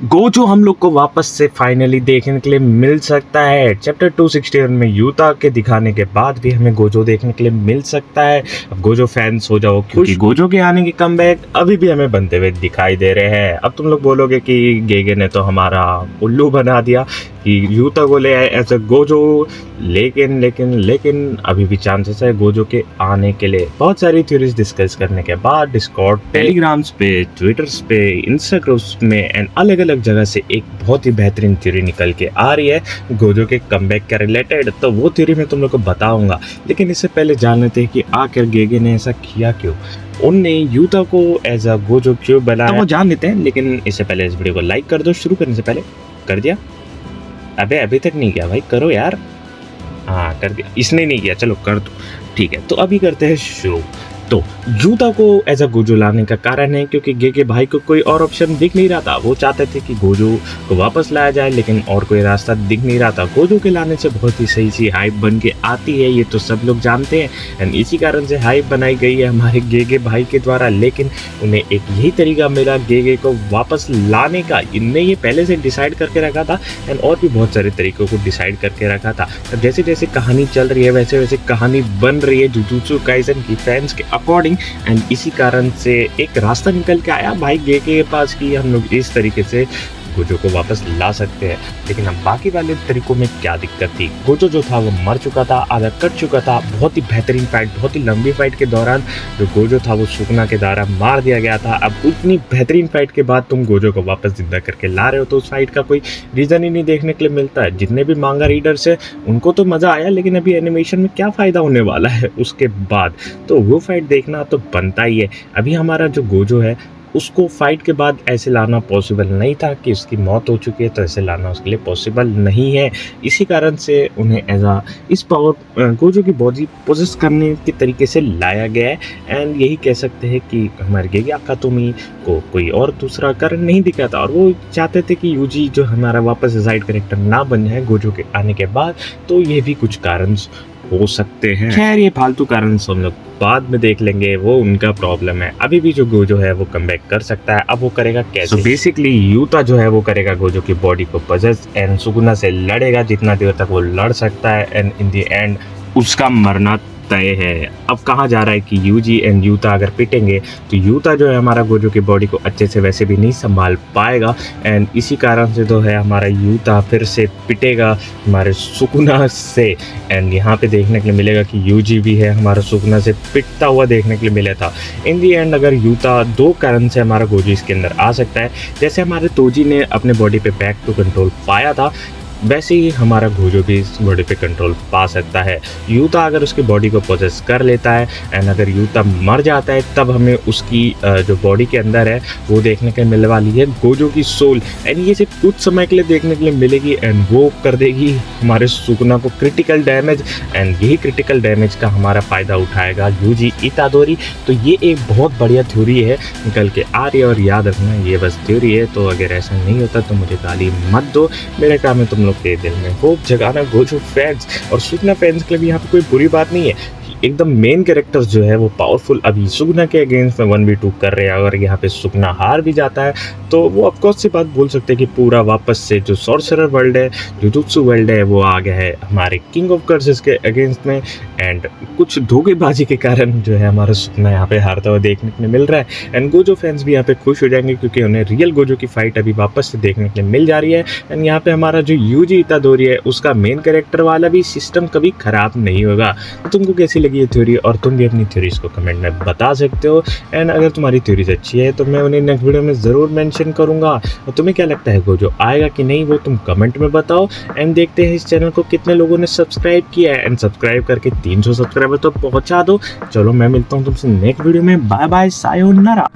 Gojo हम लोग को वापस से फाइनली देखने के लिए मिल सकता है। चैप्टर 261 में यूता के दिखाने के बाद भी हमें गोजो देखने के लिए मिल सकता है। अब गोजो फैंस हो जाओ क्योंकि गोजो के आने की कमबैक अभी भी हमें बनते हुए दिखाई दे रहे हैं। अब तुम लोग बोलोगे कि गेगे ने तो हमारा उल्लू बना दिया कि यूता को ले आए ऐसे गोजो, लेकिन अभी भी चांसेस है गोजो के आने के लिए। बहुत सारी थ्योरीज डिस्कस करने के बाद डिस्कॉर्ड, टेलीग्राम्स पे, ट्विटर्स पे, इंस्टाग्राम्स में एंड अलग अलग जगह से एक बहुत ही बेहतरीन थ्योरी निकल के आ रही है गोजो के कमबैक के रिलेटेड। तो वो थ्योरी मैं तुम लोग को बताऊंगा, लेकिन इससे पहले जान लेते हैं कि आखिर गेगे ने ऐसा किया क्यों, उनने यूता को एज अ गोजो क्यों बनाया, तो वो जान लेते हैं। लेकिन इससे पहले इस वीडियो को लाइक कर दो। शुरू करने से पहले कर दिया? अबे अभी तक नहीं किया भाई, करो यार। हाँ कर दिया, इसने नहीं किया, चलो कर दो, ठीक है। तो अभी करते हैं शुरू। तो यूता को एज अ गोजो लाने का कारण है क्योंकि गेगे भाई को कोई और ऑप्शन दिख नहीं रहा था। वो चाहते थे कि गोजो को वापस लाया जाए, लेकिन और कोई रास्ता दिख नहीं रहा था। गोजो के लाने से बहुत ही सही सी हाइप बन के आती है, ये तो सब लोग जानते हैं एंड इसी कारण से हाइप बनाई गई है हमारे गेगे भाई के द्वारा। लेकिन उन्हें एक यही तरीका मिला गेगे को वापस लाने का। इनने ये पहले से डिसाइड करके रखा था एंड और भी बहुत सारे तरीकों को डिसाइड करके रखा था। अब जैसे जैसे कहानी चल रही है वैसे वैसे कहानी बन रही है जुजुत्सु काइसेन की फैंस के अकॉर्डिंग एंड इसी कारण से एक रास्ता निकल के आया भाई गेगे के पास कि हम लोग इस तरीके से गोजो को वापस ला सकते हैं। लेकिन अब बाकी वाले तरीकों में क्या दिक्कत थी? गोजो जो था वो मर चुका था, आधा कट चुका था। बहुत ही बेहतरीन फाइट, बहुत ही लंबी फाइट के दौरान जो गोजो था वो सुकना के द्वारा मार दिया गया था। अब उतनी बेहतरीन फाइट के बाद तुम गोजो को वापस जिंदा करके ला रहे हो तो उस फाइट का कोई रीजन ही नहीं देखने के लिए मिलता है। जितने भी मांगा रीडर्स है उनको तो मजा आया, लेकिन अभी एनिमेशन में क्या फायदा होने वाला है उसके बाद? तो वो फाइट देखना तो बनता ही है। अभी हमारा जो गोजो है उसको फाइट के बाद ऐसे लाना पॉसिबल नहीं था कि उसकी मौत हो चुकी है, तो ऐसे लाना उसके लिए पॉसिबल नहीं है। इसी कारण से उन्हें ऐसा इस पावर गोजो की बॉडी पोजेस करने के तरीके से लाया गया है एंड यही कह सकते हैं कि हमारे गेगे अकातोमी को कोई और दूसरा कारण नहीं दिखा था और वो चाहते थे कि यूजी जो हमारा वापस साइड कैरेक्टर ना बन जाए गोजो के आने के बाद। तो ये भी कुछ कारण हो सकते हैं। खैर ये फालतू कारण हम लोग बाद में देख लेंगे, वो उनका प्रॉब्लम है। अभी भी जो गोजो है वो कमबैक कर सकता है। अब वो करेगा कैसे? So बेसिकली यूता जो है वो करेगा गोजो की बॉडी को पजेस एंड सुकुना से लड़ेगा जितना देर तक वो लड़ सकता है एंड इन द एंड उसका मरना तय है। अब कहा जा रहा है कि यूजी एंड यूता अगर पिटेंगे तो यूता जो है हमारा गोजो की बॉडी को अच्छे से वैसे भी नहीं संभाल पाएगा एंड इसी कारण से जो है हमारा यूता फिर से पिटेगा हमारे सुकुना से। एंड यहाँ पे देखने के लिए मिलेगा कि यूजी भी है हमारा सुकुना से पिटता हुआ देखने के लिए मिला था। इन दी एंड अगर यूता दो कारण से हमारा गोजो इसके अंदर आ सकता है। जैसे हमारे तोजी ने अपने बॉडी पे बैक टू कंट्रोल पाया था, वैसे ही हमारा गोजो भी इस बॉडी पे कंट्रोल पा सकता है। यूता अगर उसकी बॉडी को पोजेस कर लेता है एंड अगर यूता मर जाता है तब हमें उसकी जो बॉडी के अंदर है वो देखने के मिलने वाली है गोजो की सोल एंड ये सिर्फ कुछ समय के लिए देखने के लिए मिलेगी एंड वो कर देगी हमारे सुकुना को क्रिटिकल डैमेज एंड यही क्रिटिकल डैमेज का हमारा फ़ायदा उठाएगा यूजी इतादोरी। तो ये एक बहुत बढ़िया थ्योरी है निकल के आ रही है और याद रखना ये बस थ्योरी है। तो अगर ऐसा नहीं होता तो मुझे गाली मत दो, मेरा काम है तुम के दिल में होप जगाना गोजो फैंस और सुकुना फैंस के लिए भी यहाँ पे कोई बुरी बात नहीं है। एकदम मेन कैरेक्टर जो है वो पावरफुल अभी सुकुना के अगेंस्ट में 1v2 कर रहे हैं। अगर यहाँ पे सुकुना हार भी जाता है तो वो ऑफकोर्स से बात बोल सकते हैं कि पूरा वापस से जो सॉर्सरर वर्ल्ड है, जुजुत्सु वर्ल्ड है, वो आ गया है हमारे किंग ऑफ कर्सेस के अगेंस्ट में एंड कुछ धोखेबाजी के कारण जो है हमारा सुकुना यहाँ पे हारता हुआ देखने को मिल रहा है एंड गोजो फैंस भी यहाँ पे खुश हो जाएंगे क्योंकि उन्हें रियल गोजो की फाइट अभी वापस से देखने के लिए मिल जा रही है। एंड यहाँ पे हमारा जो यूजी इतादोरी है उसका मेन कैरेक्टर वाला भी सिस्टम कभी खराब नहीं होगा। तो तुमको कैसी ये थ्योरी और तुम भी अपनी थ्योरीज को कमेंट में बता सकते हो एंड अगर तुम्हारी थ्योरीज अच्छी है तो मैं उन्हें नेक्स्ट वीडियो में ज़रूर मेंशन करूंगा। और तुम्हें क्या लगता है गोजो आएगा कि नहीं वो तुम कमेंट में बताओ एंड देखते हैं इस चैनल को कितने लोगों ने सब्सक्राइब किया है एंड सब्सक्राइब करके 300 सब्सक्राइबर तो पहुंचा दो। चलो मैं मिलता हूँ तुमसे नेक्स्ट वीडियो में, बाय बाय, सायोनारा।